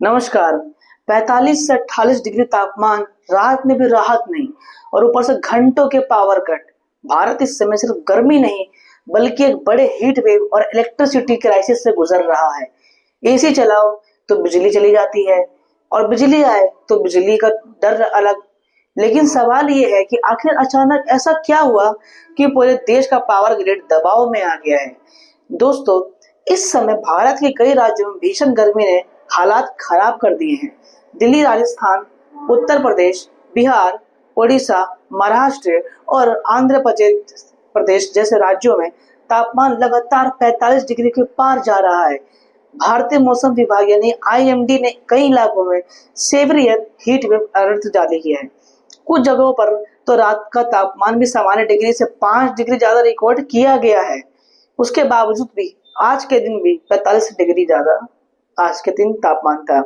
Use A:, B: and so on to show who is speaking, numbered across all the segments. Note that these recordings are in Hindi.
A: नमस्कार। 45 से 48 डिग्री तापमान, रात में भी राहत नहीं और ऊपर से घंटों के पावर कट। भारत इस समय सिर्फ गर्मी नहीं बल्कि एक बड़े हीट वेव और इलेक्ट्रिसिटी क्राइसिस से गुजर रहा है। एसी चलाओ तो बिजली चली जाती है और बिजली आए तो बिजली का डर अलग। लेकिन सवाल ये है कि आखिर अचानक ऐसा क्या हुआ कि पूरे देश का पावर ग्रिड दबाव में आ गया है। दोस्तों, इस समय भारत के कई राज्यों में भीषण गर्मी ने हालात खराब कर दिए हैं। दिल्ली, राजस्थान, उत्तर प्रदेश, बिहार, ओडिशा, महाराष्ट्र और आंध्र प्रदेश जैसे राज्यों में तापमान लगातार 45 डिग्री के पार जा रहा है। भारतीय मौसम विभाग यानी आईएमडी ने कई इलाकों में सेवियर हीट वेव अलर्ट जारी किया है। कुछ जगहों पर तो रात का तापमान भी सामान्य डिग्री से 5 डिग्री ज्यादा रिकॉर्ड किया गया है। उसके बावजूद भी आज के दिन भी 45 डिग्री ज्यादा आज के दिन तापमान था।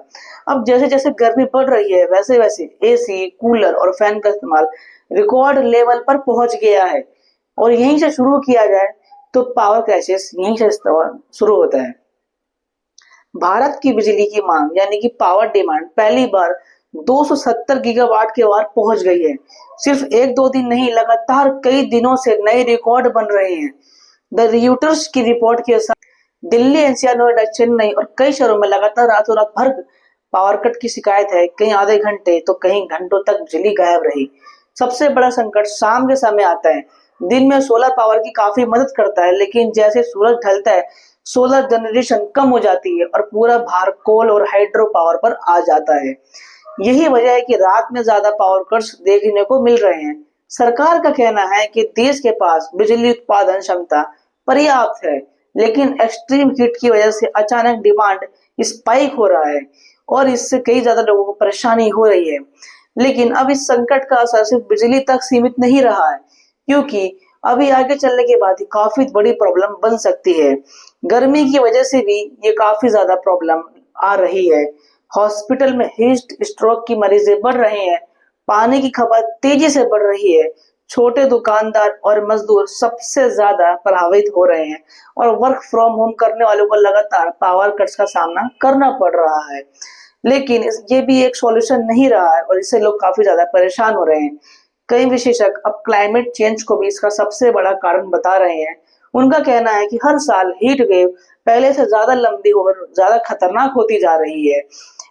A: अब जैसे जैसे गर्मी बढ़ रही है वैसे वैसे एसी, कूलर और फैन का इस्तेमाल रिकॉर्ड लेवल पर पहुंच गया है और यहीं से शुरू किया जाए तो पावर क्राइसिस यहीं से शुरू होता है। भारत की बिजली की मांग यानी कि पावर डिमांड पहली बार 270 गीगावाट के पार पहुंच गई है। सिर्फ एक दो दिन नहीं, लगातार कई दिनों से नए रिकॉर्ड बन रहे हैं। द रियूटर्स की रिपोर्ट के अनुसार दिल्ली, एनसीआर, नोएडा, चेन्नई और कई शहरों में लगातार रातों रात भर पावर कट की शिकायत है। कहीं आधे घंटे तो कहीं घंटों तक बिजली गायब रही। सबसे बड़ा संकट शाम के समय आता है। दिन में सोलर पावर की काफी मदद करता है, लेकिन जैसे सूरज ढलता है सोलर जनरेशन कम हो जाती है और पूरा भार कोल और हाइड्रो पावर पर आ जाता है। यही वजह है कि रात में ज्यादा पावर कट्स देखने को मिल रहे हैं। सरकार का कहना है कि देश के पास बिजली उत्पादन क्षमता पर्याप्त है, लेकिन एक्सट्रीम हीट की वजह से अचानक डिमांड स्पाइक हो रहा है और इससे कई ज्यादा लोगों को परेशानी हो रही है। लेकिन अब इस संकट का असर सिर्फ बिजली तक सीमित नहीं रहा है, क्योंकि अभी आगे चलने के बाद काफी बड़ी प्रॉब्लम बन सकती है। गर्मी की वजह से भी ये काफी ज्यादा प्रॉब्लम आ रही है। हॉस्पिटल में हीट स्ट्रोक की मरीजें बढ़ रहे हैं, पानी की खपत तेजी से बढ़ रही है। छोटे दुकानदार और मजदूर सबसे ज्यादा प्रभावित हो रहे हैं और वर्क फ्रॉम होम करने वालों को लगातार पावर कट्स का सामना करना पड़ रहा है। लेकिन ये भी एक सॉल्यूशन नहीं रहा है और इससे लोग काफी ज्यादा परेशान हो रहे हैं। कई विशेषज्ञ अब क्लाइमेट चेंज को भी इसका सबसे बड़ा कारण बता रहे हैं। उनका कहना है कि हर साल हीट वेव पहले से ज्यादा लंबी और ज्यादा खतरनाक होती जा रही है।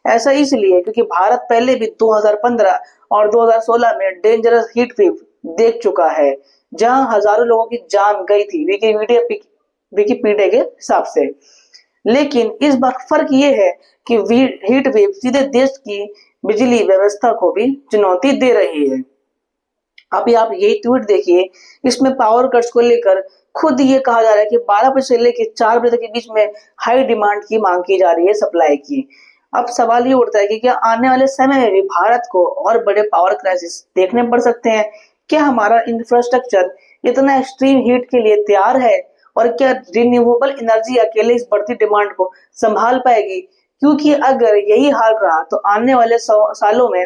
A: ऐसा इसलिए क्योंकि भारत पहले भी 2015 और 2016 में डेंजरस हीट वेव देख चुका है, जहां हजारों लोगों की जान गई थी विकिपीडिया के हिसाब से। लेकिन इस बार फर्क ये है कि हीट वेव सीधे देश की बिजली व्यवस्था को भी चुनौती दे रही है। अभी आप यही ट्वीट देखिए, इसमें पावर कट्स को लेकर खुद ये कहा जा रहा है कि 12 बजे से लेकर 4 बजे तक के बीच में हाई डिमांड की मांग की जा रही है सप्लाई की। अब सवाल ये उठता है कि क्या आने वाले समय में भी भारत को और बड़े पावर क्राइसिस देखने पड़ सकते हैं? क्या हमारा इंफ्रास्ट्रक्चर इतना एक्सट्रीम हीट के लिए तैयार है और क्या रिन्यूएबल एनर्जी अकेले इस बढ़ती डिमांड को संभाल पाएगी? क्योंकि अगर यही हाल रहा तो आने वाले सालों में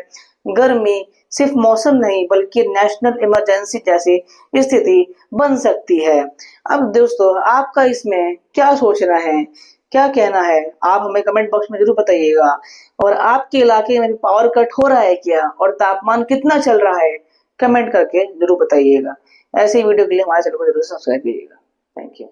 A: गर्मी सिर्फ मौसम नहीं बल्कि नेशनल इमरजेंसी जैसी स्थिति बन सकती है। अब दोस्तों, आपका इसमें क्या सोचना है, क्या कहना है? आप हमें कमेंट बॉक्स में जरूर बताइएगा। और आपके इलाके में भी पावर कट हो रहा है क्या और तापमान कितना चल रहा है? कमेंट करके जरूर बताइएगा। ऐसे ही वीडियो के लिए हमारे चैनल को जरूर सब्सक्राइब कीजिएगा। Thank you.